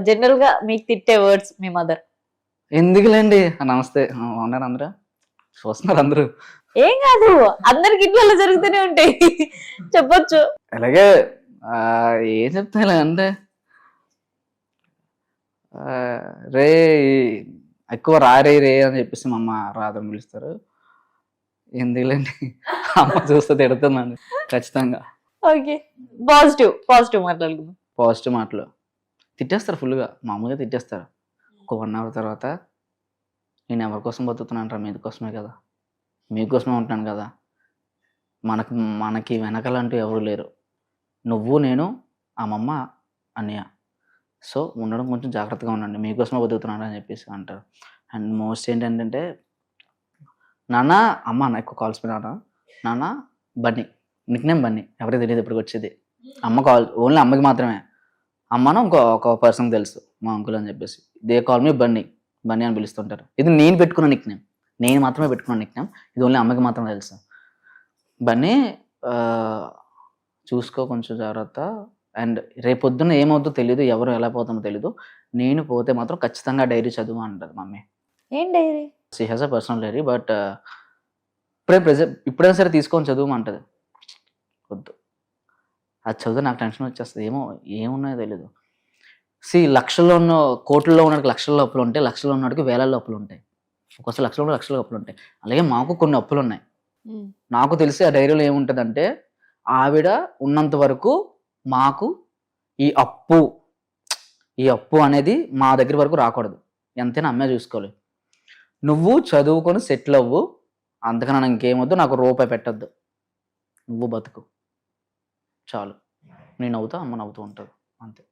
General గా మీకు తిట్టే వర్డ్స్ మీ మదర్? ఎందుకులేండి నమస్తే ఉన్నారు అందరూ చూస్తున్నారు అందరూ. ఏం కాదు, అందరికి ఇంట్లో జరుగుతూనే ఉంటాయి, చెప్పొచ్చు. అలాగే ఏం చెప్తా ఇలా అంటే రే ఎక్కువ రారే రే అని చెప్పేసి మా అమ్మ రాదని పిలుస్తారు. ఎందుకులేండి అమ్మ చూస్తే తిడుతుందండి ఖచ్చితంగా. ఓకే, పాజిటివ్ పాజిటివ్ మాట్లాడుకుందాం. పాజిటివ్ మాటలు తిట్టేస్తారు, ఫుల్గా మామూలుగా తిట్టేస్తారు. ఒక 1 అవర్ తర్వాత నేను ఎవరి కోసం బతుకుతున్నాను రా, మీకోసమే కదా, మీకోసమే ఉంటున్నాను కదా, మనకి వెనకాలంటూ ఎవరు లేరు, నువ్వు నేను అమ్మమ్మ అన్నయ్య, సో ఉండడం కొంచెం జాగ్రత్తగా ఉండండి, మీకోసమే బతుకుతున్నాను అని చెప్పేసి అంటారు. అండ్ మోస్ట్ ఏంటంటే నాన్న అమ్మ అన్న ఎక్కువ కాల్స్ మీద నాన్న బన్నీ, నిక్ నేమ్ బన్నీ, ఎవరికి తెలియదు ఇప్పటికి వచ్చేది. అమ్మ కాల్ ఓన్లీ అమ్మకి మాత్రమే, అమ్మను ఒక పర్సన్ తెలుసు మా అంకుల్ అని చెప్పేసి, they call me Bunny, Bunny అని పిలుస్తుంటారు. ఇది నేను పెట్టుకున్న నిక్ నేమ్, నేను మాత్రమే పెట్టుకున్న నిక్ నేమ్, ఇది ఓన్లీ అమ్మకి మాత్రమే తెలుసు. బన్నీ చూసుకో కొంచెం జాగ్రత్త, అండ్ రేపొద్దున ఏమవుతుందో తెలియదు, ఎవరు ఎలా పోతామో తెలీదు, నేను పోతే మాత్రం ఖచ్చితంగా డైరీ చదువు అంటది మమ్మీ. ఏం diary? She has a personal diary, but ఇప్పుడైనా సరే తీసుకొని చదువుమంటది. వద్దు అది చదివితే నాకు టెన్షన్ వచ్చేస్తుంది, ఏమున్నాయో తెలీదు. లక్షల్లో ఉన్న కోట్లలో ఉన్నడికి లక్షల్లో అప్పులు ఉంటాయి, లక్షల్లో ఉన్నడికి వేలల్లో అప్పులు ఉంటాయి, ఒక్కోసారి లక్షల్లో అప్పులు ఉంటాయి. అలాగే మాకు కొన్ని అప్పులు ఉన్నాయి. నాకు తెలిసి ఆ డైరీలో ఏముంటుందంటే, ఆవిడ ఉన్నంత వరకు మాకు ఈ అప్పు అనేది మా దగ్గర వరకు రాకూడదు, ఎంతైనా అమ్మే చూసుకోవాలి, నువ్వు చదువుకొని సెటిల్ అవ్వు, అంతకన్నా నాకు ఇంకేమొద్దు, నాకు రూపాయి పెట్టద్దు, నువ్వు బతుకు చాలు, నేను నవ్వుతా అమ్మ నవ్వుతూ ఉంటుంది అంతే.